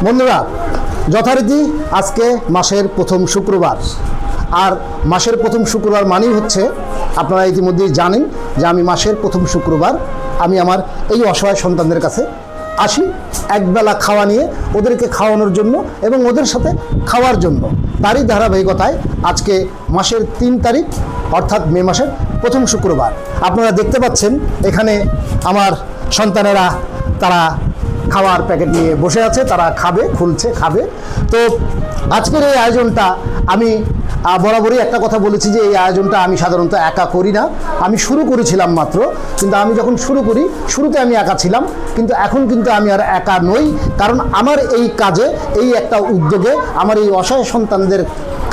বন্ধুরা, যথারীতি আজকে মাসের প্রথম শুক্রবার, আর মাসের প্রথম শুক্রবার মানেই হচ্ছে, আপনারা ইতিমধ্যেই জানেন যে আমি মাসের প্রথম শুক্রবার আমি আমার এই অসহায় সন্তানদের কাছে আসি একবেলা খাওয়া নিয়ে, ওদেরকে খাওয়ানোর জন্য এবং ওদের সাথে খাওয়ার জন্য। তারই ধারাবাহিকতায় আজকে মাসের 3 তারিখ অর্থাৎ মে মাসের প্রথম শুক্রবার আপনারা দেখতে পাচ্ছেন এখানে আমার সন্তানেরা তারা খাওয়ার প্যাকেট নিয়ে বসে আছে, তারা খাবে, খুলছে, খাবে। তো আজকের এই আয়োজনটা আমি বরাবরই একটা কথা বলেছি যে এই আয়োজনটা আমি সাধারণত একা করি না। আমি শুরু করেছিলাম মাত্র, কিন্তু আমি যখন শুরু করি শুরুতে আমি একা ছিলাম, কিন্তু এখন কিন্তু আমি আর একা নই। কারণ আমার এই কাজে, এই একটা উদ্যোগে, আমার এই অসহায় সন্তানদের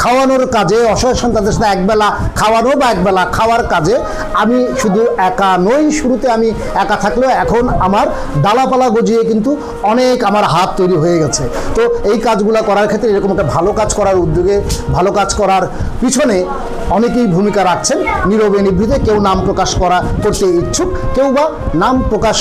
খাওয়ানোর কাজে, অসহায় সন্তানদের সাথে একবেলা খাওয়ানো বা একবেলা খাওয়ার কাজে আমি শুধু একা নই। শুরুতে আমি একা থাকলেও এখন আমার ডালাপালা গজিয়ে কিন্তু অনেক আমার হাত তৈরি হয়ে গেছে। তো এই কাজগুলো করার ক্ষেত্রে এরকম একটা ভালো কাজ করার উদ্যোগে, ভালো কাজ করার পিছনে অনেকেই ভূমিকা রাখছেন নীরবে নিভৃতে। কেউ নাম প্রকাশ করতে ইচ্ছুক, কেউ বা নাম প্রকাশ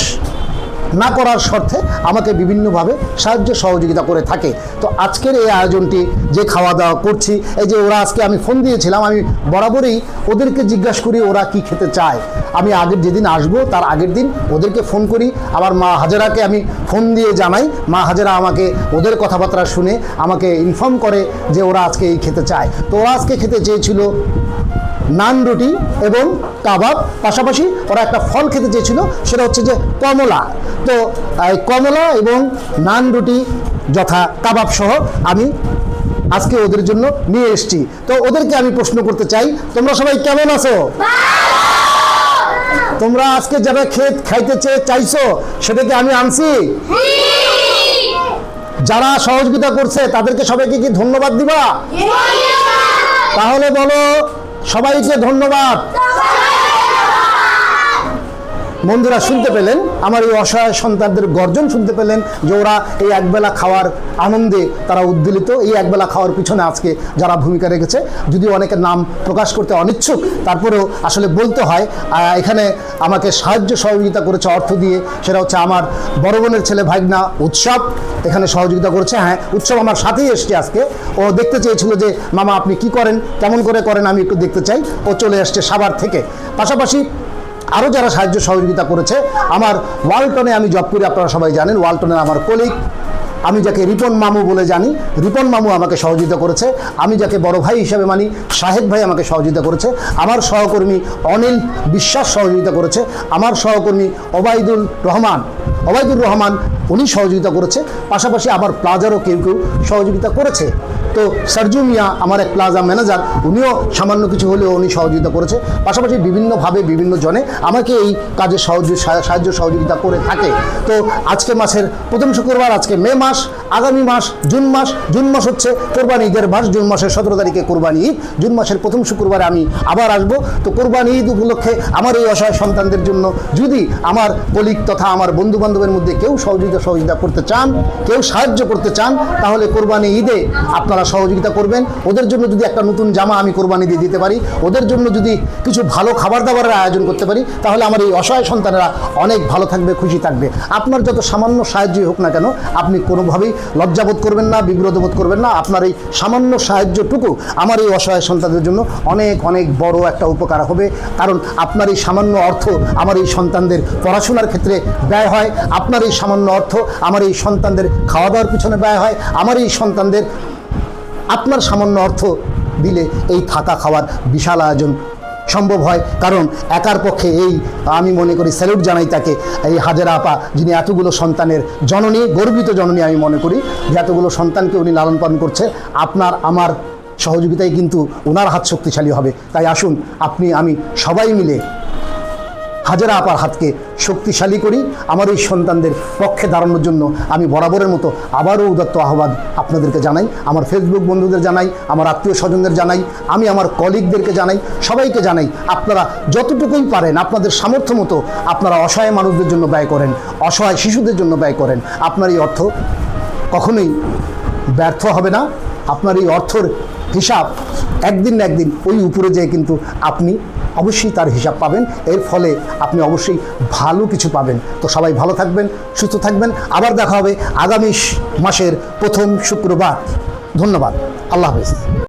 না করার স্বার্থে আমাকে বিভিন্নভাবে সাহায্য সহযোগিতা করে থাকে। তো আজকের এই আয়োজনটি যে খাওয়া দাওয়া করছি, এই যে ওরা আজকে আমি ফোন দিয়েছিলাম, আমি বরাবরই ওদেরকে জিজ্ঞাসা করি ওরা কি খেতে চায়। আমি আগের যেদিন আসবো তার আগের দিন ওদেরকে ফোন করি, আবার মা হাজেরাকে আমি ফোন দিয়ে জানাই। মা হাজেরা আমাকে ওদের কথাবার্তা শুনে আমাকে ইনফর্ম করে যে ওরা আজকে এই খেতে চায়। তো ওরা আজকে খেতে চেয়েছিল নান রুটি এবং কাবাব, পাশাপাশি ওরা একটা ফল খেতে চেয়েছিল, সেটা হচ্ছে যে কমলা। তো কমলা এবং নান রুটি যথা কাবাব সহ আমি আজকে ওদের জন্য নিয়ে এসেছি। তো ওদেরকে আমি প্রশ্ন করতে চাই, তোমরা সবাই কেমন আছো? তোমরা আজকে যারা খাইতে চাইছো সেটাকে আমি আনছি? যারা সহযোগিতা করছে তাদেরকে সবাইকে কি ধন্যবাদ দিবা? তাহলে বলো সবাইকে ধন্যবাদ। বন্ধুরা, শুনতে পেলেন আমার এই অসহায় সন্তানদের গর্জন, শুনতে পেলেন যে ওরা এই একবেলা খাওয়ার আনন্দে তারা উদ্বেলিত। এই একবেলা খাওয়ার পিছনে আজকে যারা ভূমিকা রেখেছে, যদিও অনেকের নাম প্রকাশ করতে অনিচ্ছুক, তারপরেও আসলে বলতে হয়। এখানে আমাকে সাহায্য সহযোগিতা করেছে অর্থ দিয়ে, সেটা হচ্ছে আমার বড় বোনের ছেলে ভাইগনা উৎসব এখানে সহযোগিতা করেছে। হ্যাঁ, উৎসব আমার সাথেই এসছে আজকে। ও দেখতে চেয়েছিল যে মামা আপনি কি করেন, কেমন করে করেন, আমি একটু দেখতে চাই। ও চলে আসছে সাভার থেকে। পাশাপাশি আরও যারা সাহায্য সহযোগিতা করেছে, আমার ওয়ালটনে আমি জব করি, আপনারা সবাই জানেন। ওয়ালটনের আমার কলিগ, আমি যাকে রিপন মামু বলে জানি, রিপন মামু আমাকে সহযোগিতা করেছে। আমি যাকে বড় ভাই হিসেবে মানি, শাহেদ ভাই আমাকে সহযোগিতা করেছে। আমার সহকর্মী অনিল বিশ্বাস সহযোগিতা করেছে। আমার সহকর্মী ওবায়দুর রহমান উনি সহযোগিতা করেছে। পাশাপাশি আবার প্লাজারও কেউ কেউ সহযোগিতা করেছে। তো সারজু মিয়া আমার এক প্লাজা ম্যানেজার, উনিও সামান্য কিছু হলেও উনি সহযোগিতা করেছে। পাশাপাশি বিভিন্নভাবে বিভিন্ন জনে আমাকে এই কাজে সাহায্য সহযোগিতা করে থাকে। তো আজকে মাসের প্রথম শুক্রবার, আজকে মে মাস, আগামী মাস জুন মাস হচ্ছে কোরবানি ঈদের মাস। জুন মাসের 17 তারিখে কোরবানি ঈদ। জুন মাসের প্রথম শুক্রবারে আমি আবার আসবো। তো কোরবানি ঈদ উপলক্ষে আমার এই অসহায় সন্তানদের জন্য যদি আমার কলিগ তথা আমার বন্ধু বান্ধবের মধ্যে কেউ সহযোগিতা করতে চান, কেউ সাহায্য করতে চান, তাহলে কোরবানি ঈদে আপনারা সহযোগিতা করবেন। ওদের জন্য যদি একটা নতুন জামা আমি কোরবানি দিয়ে দিতে পারি, ওদের জন্য যদি কিছু ভালো খাবার দাবারের আয়োজন করতে পারি, তাহলে আমার এই অসহায় সন্তানেরা অনেক ভালো থাকবে, খুশি থাকবে। আপনার যত সামান্য সাহায্যই হোক না কেন, আপনি কোনোভাবেই লজ্জাবোধ করবেন না, বিব্রত বোধ করবেন না। আপনার এই সামান্য সাহায্যটুকু আমার এই অসহায় সন্তানদের জন্য অনেক অনেক বড় একটা উপকার হবে। কারণ আপনার এই সামান্য অর্থ আমার এই সন্তানদের পড়াশোনার ক্ষেত্রে ব্যয় হয়, আপনার এই সামান্য অর্থ আমার এই সন্তানদের খাওয়া দাওয়ার পিছনে ব্যয় হয়, আমার এই সন্তানদের আপনার সামান্য অর্থ দিলে এই থাকা খাওয়ার বিশাল আয়োজন সম্ভব হয়। কারণ একার পক্ষে এই আমি মনে করি, স্যালুট জানাই তাকে, এই হাজেরা আপা যিনি এতগুলো সন্তানের জননী, গর্বিত জননী আমি মনে করি, যে এতগুলো সন্তানকে উনি লালন পালন করছে। আপনার আমার সহযোগিতায় কিন্তু ওনার হাত শক্তিশালী হবে। তাই আসুন আপনি আমি সবাই মিলে হাজেরা আপার হাতকে শক্তিশালী করি। আমার এই সন্তানদের পক্ষে দাঁড়ানোর জন্য আমি বরাবরের মতো আবারও উদাত্ত আহ্বান আপনাদেরকে জানাই, আমার ফেসবুক বন্ধুদের জানাই, আমার আত্মীয় স্বজনদের জানাই, আমি আমার কলিগদেরকে জানাই, সবাইকে জানাই, আপনারা যতটুকুই পারেন আপনাদের সামর্থ্য মতো আপনারা অসহায় মানুষদের জন্য ব্যয় করেন, অসহায় শিশুদের জন্য ব্যয় করেন। আপনার এই অর্থ কখনোই ব্যর্থ হবে না। আপনার এই অর্থর হিসাব একদিন না একদিন ওই উপরে যেয়ে কিন্তু আপনি অবশ্যই তার হিসাব পাবেন। এর ফলে আপনি অবশ্যই ভালো কিছু পাবেন। তো সবাই ভালো থাকবেন, সুস্থ থাকবেন। আবার দেখা হবে আগামী মাসের প্রথম শুক্রবার। ধন্যবাদ। আল্লাহ হাফেজ।